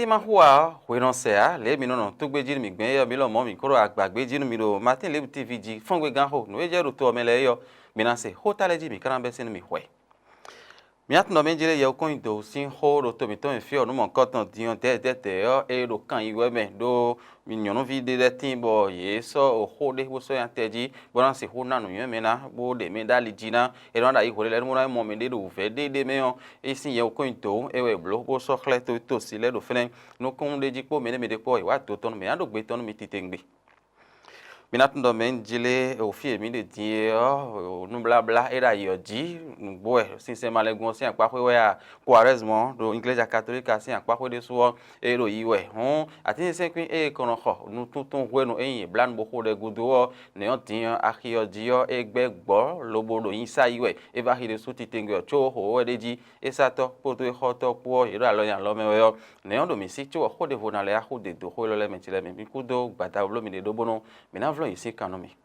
Martin Mahua, Wenonsea, les minons, tout béjin, mi gben, mi lo momi, koro agbagbe jin mi lo, Martin Lebu TV ji, fongwe ganho, no eje ruto meleyo, minase, hotaleji mi karambe sen mi hwe. Miat no menjile ya ko indo sin ho ro to mi to fi onu mo kotan dion te yo e ro kan iwe me do mi nyonu vide de timbo ye so o ho de wo so ya teji boran se ho na no yen me na bo de me dali jina e ro da i ho le mo na mo me de do fe de me yo e sin ya ko indo e we blo bo so khle to si le do fene no kon de ji po me de po e wa to ton me ado gbe ton mi titengbe Minatundo menjile ofie mi de die o nu bla bla era yoji boy sincèrement les gon si akwa we a Quaresma do igreja católica si akwa de so ero iwe hon ati se kwin e kono ho nu tutun we no eyin blan bo ko de gudo ne on tin akioji yo egbe gbo lobodo yin sa iwe e ba hide su titenge cho ho we deji e sato poto e hoto po ero alo yan lo me yo ne on do mi si cho ho de vonale a ho de do ho lo le mentile mi kudo gbata lo mi de do bono mi na ici kanomi.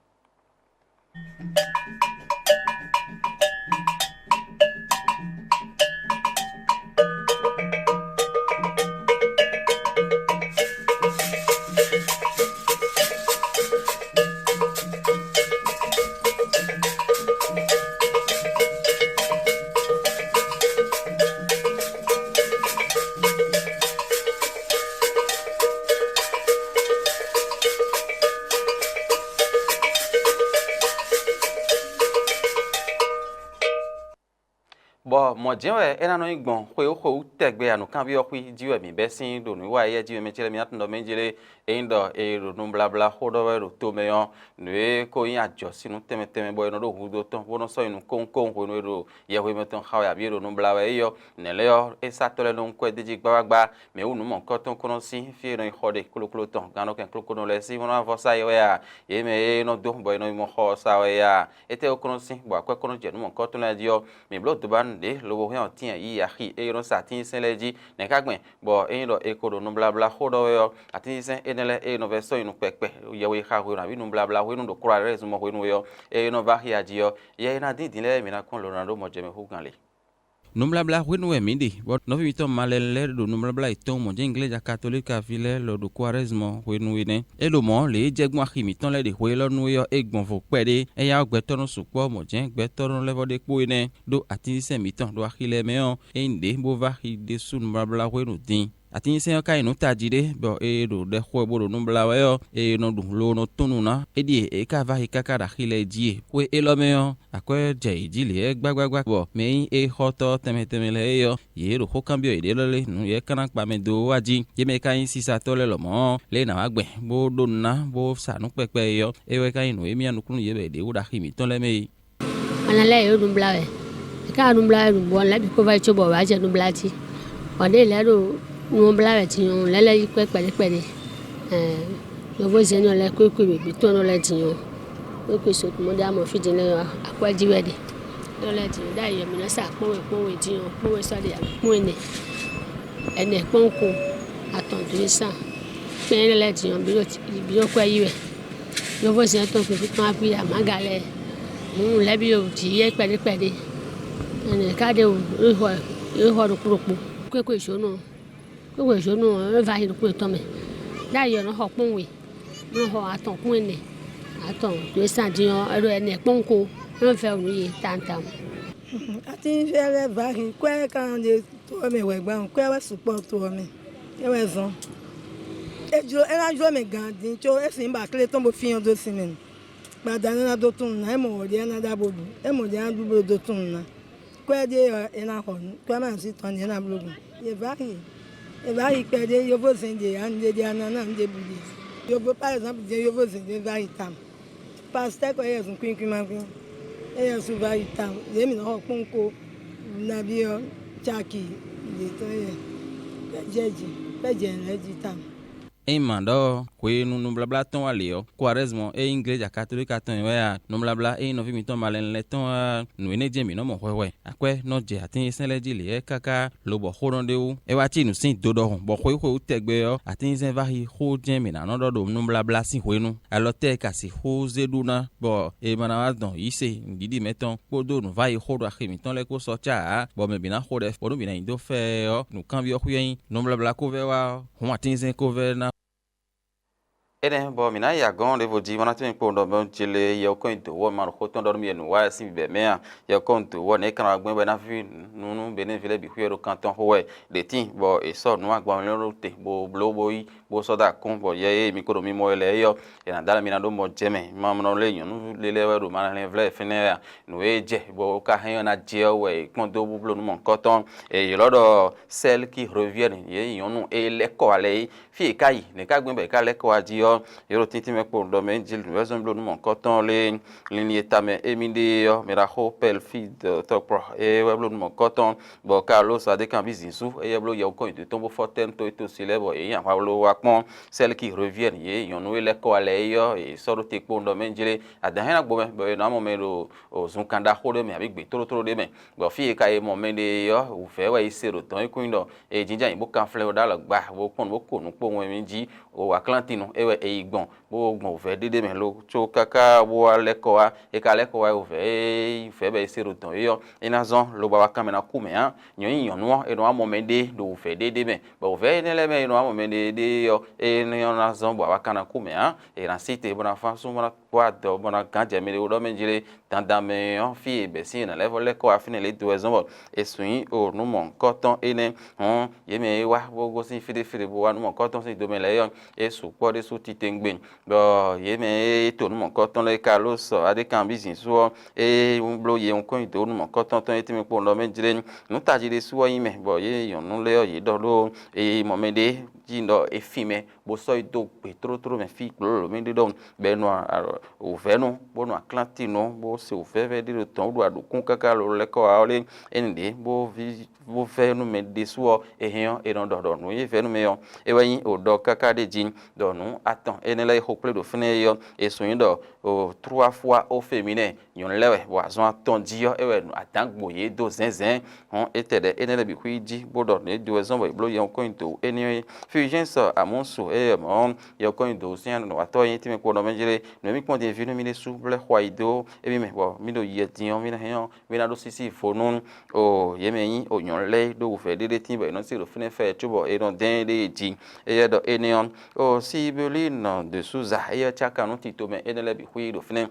Bo mo jewe ena no igbon ho tegbe anu kan bi okwi jiwe mi besin do nu wa ye jiwe me chele mi atundo menjele eindo e ro nu bla bla ho do we ro to me yon nu e ko yin ajo sinu teme bo eno do hu do ton bo no so inu kon ho no ro ye ho me ton ha ya bi ro nu bla we yo ne le yo e sa to le no ko deji gba me unu mo ko ton kono si fi no ho de kulo ton gano ken kulo le si mo na vo sa yo ya ye me no do bo no mo ho sa we ya ete o kono si bo akwa kono je nu mo ko ton la dio me blo do ban de lobo he otin yi ahi e ron sa tin sen leji ne kagben bo e ro e ko do no bla bla ho do yo atin sen enele e no verso inu pepe ye we ha ho na bi no bla bla ho no do kura re mo ho no yo e no va hi aji yo ye na din le mi na kon Ronaldo mo je me ho gan le Numla bla wenu e midi, but no vito malele do numla bla iton mo iglesia católica vile lo do Quaresma wenu ine. E lo mo le jegun akimi ton le de we lo nu yo egbon fo pede e ya ogbeton supo mo jen gbeton le vo de po ine do ati se miton do akile meon e inde bo va hi de sun numla bla wenu din. Ati se ka inu tajide bo e do de ho bo do numla we yo e no du lo no tununa e di e ka va hi kaka da khile ji we e lo meon akwe je ji le gbagba bo me e hoto teme le yo ye ro ho cambio ide le nu ye kana pa me do waji ye me ka yin sisa to le lo mo le na agbe bo do na bo sanu pepe yo e we ka inu e mi anu kunu ye be de wo da khimi ton le me ana le yo dum blawe ka dum blawe dum bon la bi ko va chobo wa je dum blati o de le ro nu blawe ti on le yi pele yo vo je no le ko bi to no le ti on ko so mo da mo fi je le akwa ji we de dole ti da yo mi na sa pon we ti on pon we so de pon ene pon ko aton to sa pe le ti on bi o kwa yi we yo vo je to pe kan api amagale mu le bi o ti ye pele ene ka de o ho ro kuropo ko so no va hi ko to me da yo no ho pon we no ho aton pon ene aton to sa di on ero ene pon ko no fe onu ye tantam ati fere va hi kwe kan de to me we gba kwe we support to me e we zon ejo era jo me gan din cho e sin ba kle ton bo fi on do simen ba da na do tun na e mo ri na da bodu e mo ja du do tun na kwe de e na ho kwe ma si ton na blogu e va hi kwe de yo vo sin de an de ana na de budi yo vo par exemple de yo vo sin de va itam pastor ko ye sun kwin ma kwin e su va itam ye mi no pon ko na bi o chaki de to ye jeji pe je na ji tam e mando kwe nu blabla ton alio quaresmo e igreja católica ton ya nu blabla e no vimi ton malen le ton nu ene jemi no mo hwewe akwe no je atin senle jili e kaka lo bo horonde u e wa ti nu sin dodo bo hwe tegbe yo atin sen va hi ho jemi na no do nu blabla sin hwenu alote ka si ho zeduna bo e mana wa don ise ndidi meton podo nu va hi ho do akhimi ton le ko so cha bo me bina ho de bo nu bina indo fe yo nu kan bi hwe nu blabla ko ve wa ho atin sen ko ve na ene bo mina ya gon de voji mana tin ko ndo bon chile yo ko into wo man ko ton do mi enu wa si be me ya ko into wo ne kan agbon be na fi nunu be ne vile bi huero canton howe de tin bo e so no agbon lo te bo blo boy bo so da kon bo ye mi ko mi mo ele yo e na dala mi na do mo jeme ma mo le yon nu le le ro ma le vle fene ya no e je bo ka hen na je we kon do blo no mon coton e yo do celle qui revient ye yon nu e le ko ale fi kai ne ka gbon be ka le ko aji yoro tinti me ko do men jil wezo blo no mon coton le ligne tame eminde yo me ra ho pel feed to pro e we blo no mon coton bo Carlos a de kan bizinsu e blo yo ko de tombo forten to célèbre e yan blo wa pon celle qui revient ye yon no le ko ale yo e so te ko do men jile adan na gbo me bo na mo me lo o zun kanda ho de me abi gbe toro de me bo fi ka e mo me de yo u fe wa isero ton e kun do e jinja yin bo kan fle o da lo gba bo pon bo ko nu po won mi ji o atlantino e igbon bo gbon o fe dede me lo cho kaka bo aleko a e ka leko a o fe be isero ton yo ina zon lo ba kan me na ku me han yon no e no amo me de do fe dede me bo fe ne le me no amo me de yo e no na zon bo ba kan na ku me han e na site bo na fa so mo na kwa do bo na kan je me de o do me jire tanda me on fi be si na level leko a fine le do ezon bo e suin o no mon coton ene ye me wa bo go si fide bo wa no mon coton si do me le yo e su po de su ti tengben bo ye me to no mon coton le Carlos ade kan business so e un blo ye un ko do no mon coton ton eti me po no me jire nu ta jire su yin me bo ye yon nu le yo ye do lo e mo me de jindo e fi me bo so do pe tro me fi lo me de don be no o fe no bo no atlantino bo se o fe ve de ton do adu kun kaka lo le ko ale ende bo fe no me de so e hen e don do no ye fe no me yo e wa yin o do kaka de jin do no attends ene la ho ple do fene yo e so yin do o 3 fois au féminin yon lewe bo azon aton di yo e we no atan gboye do zenzen etede ene le bi kuiji bo do ne do ezon bo blo yon ko into ene fugenso amonso e mon yo ko into sian no ato yin ti me ko do menjire no mi pon de vinu mi ne su ble hwaido e mi me bo mi do ye ti yon mi na hen mi na do sisi fonun o ye me yin o yon le do fe de ti bo no si do fene fe chubo e don den de ji e do ene on o si belin de Souza e chaka no ti to me ene le bi hui do fene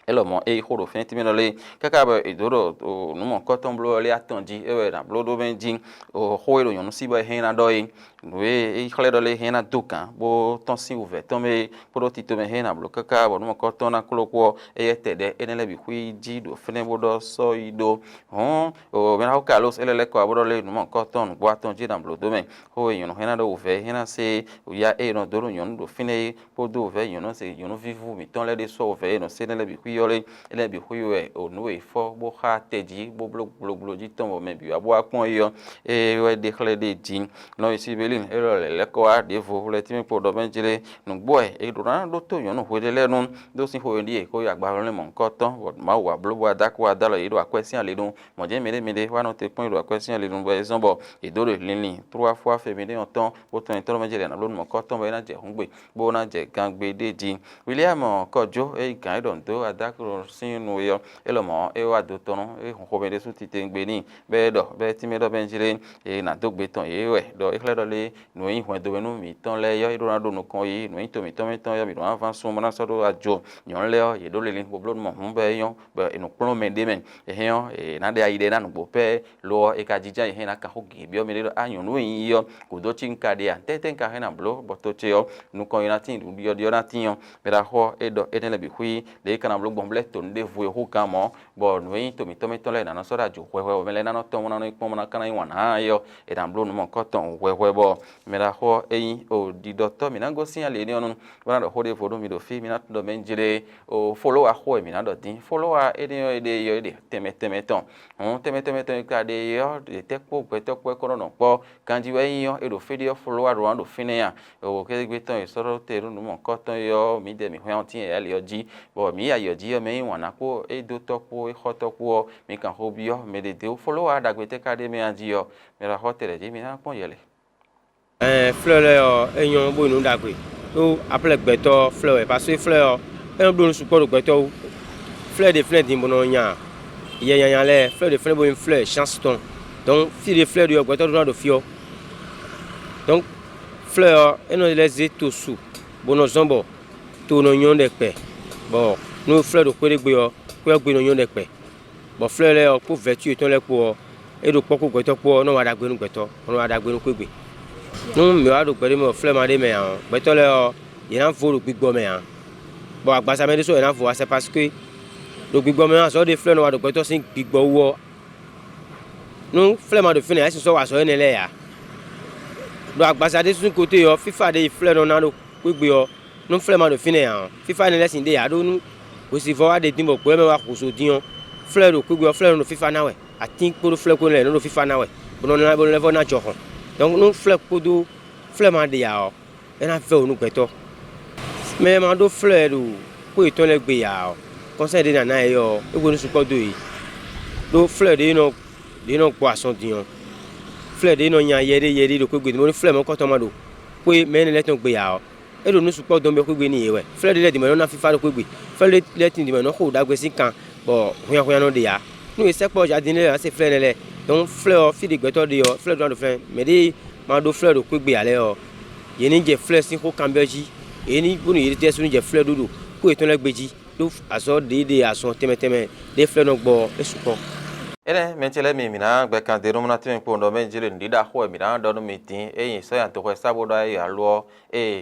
elo mo e horo fin ti me no le kaka ba e doro o no mo coton blo le atonji e we na blo do benjin o hoero yon si ba hen na do e we e khale do le hen na dukan bo ton si ouvert ton me pro ti to me hen na blo kaka bo no mo coton na kloko e tede ene le bi hui ji do fene bo do so ido o me na Carlos ele le ko bo le no mo coton bo atonji na blo do me ho yon hen na do ouvert hen na se o ya e no do yon do fine bo do ouvert yon no se yon no vivu mi ton le de so ouvert no se ne le bi hui yole ele bi huyo o no e fo bo ha teji bo blo ji ton bo me bi abo apon yo e we de khle de jin no isi belin e lo le ko a de vo le ti me po do benjile no gbo e do ran do to yo no ho de le nun do sin ho ndi e ko ya gba le mon koton bo ma wa blo bo ada ko ada lo e do akwesi ale dun mo je mede wa no te pon e do akwesi ale dun bo e zon bo e do le lin 3 fois féminin on ton bo ton to benjile na lo mon koton bo na je hungbe bo na je gangbe de jin William Kojo e kan don do ada sinu yo elomo e wa do tono e ho be de su ti tengbe ni be do be ti me do benjire e na do gbe ton e we do e kle do le no yin ho do be no mi ton le yo e do na do no kon yi no yin to mi ton yo mi do avan so mo na so do ajo nyon le yo e do le lin bo blo mo hun be yo be e no plo me de men e hen yo e na de aide na no bo pe lo e ka jija e hen na ka ho ge bi o mi do anyon no yin yo ko do chin ka de an teten ka hen na blo bo to che yo no kon yin na tin du yo na tin yo be da ho e do e le bi hui le kana blo bon ble to nde vu ho kamo bo no yin to mi le na no so da jo hwe me le na no to mo na no ipon mo na kana yin wan ha yo e dan blo no mo koton hwe bo bo mera ho eyin o di doctor mina go sin ale ni onu wana do hode fodo mi do fi mina do menjire o follow a ho mina do din follow a ede yo ede teme ton on teme ton ka de yo de tekpo gbeto ko no po kanji we yo e do fi de follow a ro do fine ya o ke gbe ton isoro te ru nu mo ko ton yo mi de mi ho tin e le yo ji bo mi ya yo ji yo me wana ko e do to ko e ho to ko mi kan ho bi yo me de de follow a da gbe te ka de me anji yo me ra ho tere ji mi na pon yele fleur là ayant bon nous d'accord ou après gbeto fleur parce que fleur un bon support gbeto fleur de fleur din bono nya ya le fleur de fleur bon fleur chanston donc si les fleurs de gbeto do fio donc fleur et nous les éto sous bono zombo to no nyon de pe bon nous fleur de ko de gbe no nyon de pe bon fleur là pour vertu et ton le pour et do poko gbeto pour no wada gbe nu gbeto no wada gbe nu ko gbe nous me va donc me fleur mandé mais gbeto le il en faut le gbigbo mais bon agbasa me de so il en faut c'est parce que le gbigbo mais so de fleur no wada gbeto sin gbigbo wo nous fleur mandé fini esi so wa so ne le ya do agbasa de sun côté yo fifa de fleur no na do gbigbo yo nous fleur mandé fini fifa ne le sin de ya do nous aussi voir de timbo ko me wa ko so dion fleur do gbigbo fleur no fifa na we I think pour fleur ko le no fifa na we bono na bono le vo na chokon donc nous fleur podo fleur mandé ya et na fait nous gbeto mais mando fleur ko iton le gbe ya conseil de nana yo e go ni support do yi do fleur de no poisson dion fleur de no nya yede do ko gbe mo fleur mo ko to mado ko me ne le ton gbe ya e do ni support do me ko gbe ni yewe fleur de le di me no na fifa do ko gbe fleur de le tin di me no ko da gbe sin kan bon hoyan no de ya nous essaie pas jardin là c'est fleur le donc fleur fi de gbeto de yo fleur do fleur mais de mando fleur do ko gbe ale yo yeni je fleur sin ko kambeji eni bonu yiri te sunu je fleur dodo ko eton le gbeji do aso de aso teme de fleur no gbo esuko ene mentele mi mina gbe kan de rumna tin po ndo menjile ndida ho mi na do no meeting eyin so yan to ko sabo da ya lo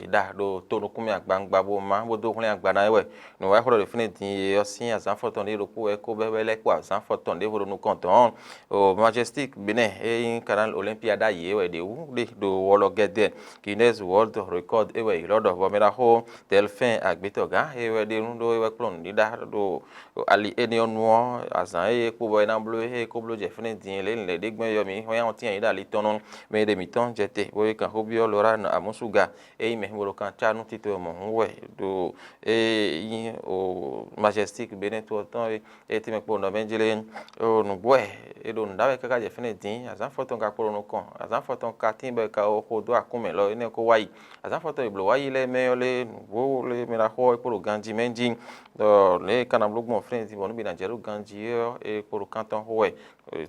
da do to no kumi agbangba bo ma bo do kun agba na we no wa ho do fini tin yo sin azan foton de ro ko e ko bebe le ko azan foton de ho no konton o majestic bene eyin canal olympiada ye we de u de do wolo gede Guinness World Record e we lo do bo mi ra ho delphin agbeto ga e we de ru do we klon ndida do ali eni onu azan e ko bo na blo e ko blo je fini din le de gbon yo mi ho yan tin ida li tonon me de mi ton jete bo kan ho bi o lora na amusuga e me mo kan chanu tito mo we do yin o majestic beneto ton e ti me po no benjele o no boy e do ndawe kaka je fini din azan foton ka poro no kon azan foton ka tin be ka o ko do akume lo ene ko wai azan foton e blo wai le me yo le wo le me la ho e poro ganji menji do le kana blogbon friend ti bonu bi na jeru ganji e poro kanton ho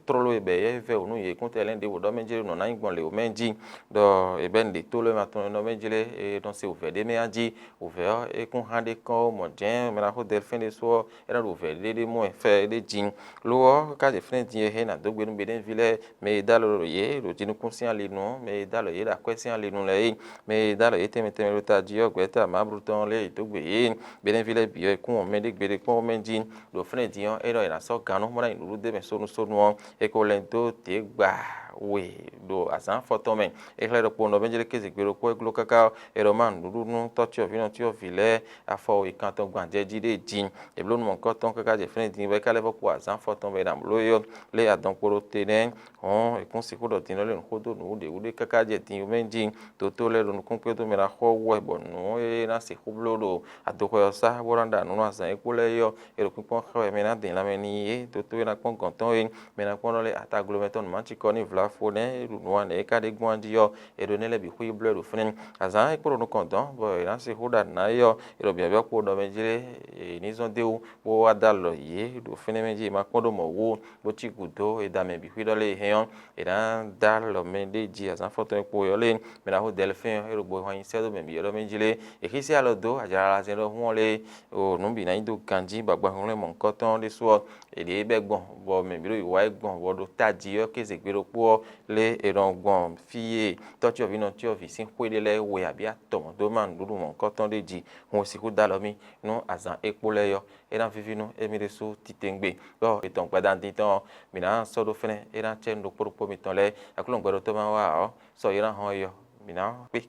trolo e be ye ve onu ye kun tele de wo do menjele no na ngbon le o menji do e ben de to le maton no menjele e don se o ve de me anji o ve e kun hande ko mo jen me la ho delphin de so era o ve de mo e fe de jin lo ka je friend ye he na do gbe nu be den ville me dalo ye lo jinu kun si ale no me dalo ye da kwesi ale no le me dalo ye teme lo ta ji o gweta ma bruton le to gbe ye be den ville bi e kun o me de gbe de ko menji lo friend yon e ro ina so ganu mo na inu de me so no e ko lento te gba we do asan foto men e claro po no benjele kezi gbero ko eglo kaka e roman dudu nu touch of vino ti o vile afo e kan ton gbanje jide jin e blo nu ko ton kaka je fini din be kale fo po asan foto be dam lo yo le adon poro tenen on e kun si ko do tin le ko do nu de ude kaka je tin o menji to le nu kun pe to me ra ho we bo nu e na si ko blo do adoko sa boranda nu asan e ko le yo e ro kun pon khawe me na din la me ni e to na pon konton e me na pon le ataglometon manchi koni vla fone ruwan e ka de gwandi yo e do nele bi hui bleu do fenen azan e pro no konton bo e na se huda na yo e ro bia ko do menjire e ni zon de wo adalo ye do fenen menji ma kondo mo wo bo chi gudo e da me bi hui do le heon e na dalo men de ji azan foto e po yo le me na ho delphin e ro bo han se do me bi do menjile e kisi alo do ajara la se do won le o no bi na indo kanji bagba hon le mon koton de so e de be gbon bo me bi ro iwa egbon bo do taji yo keze gbero po le erongbon fiye touch of ino ti of sin kwede le we abi atomo do man dudu mon koton de ji won si ku dalomi no azan epo le yo e na vivinu emire so titengbe bo eton gbadan din ton mi na so do fene e na chen do poro mi ton le akulon gbero to ma wa o so ira hon yo mina pe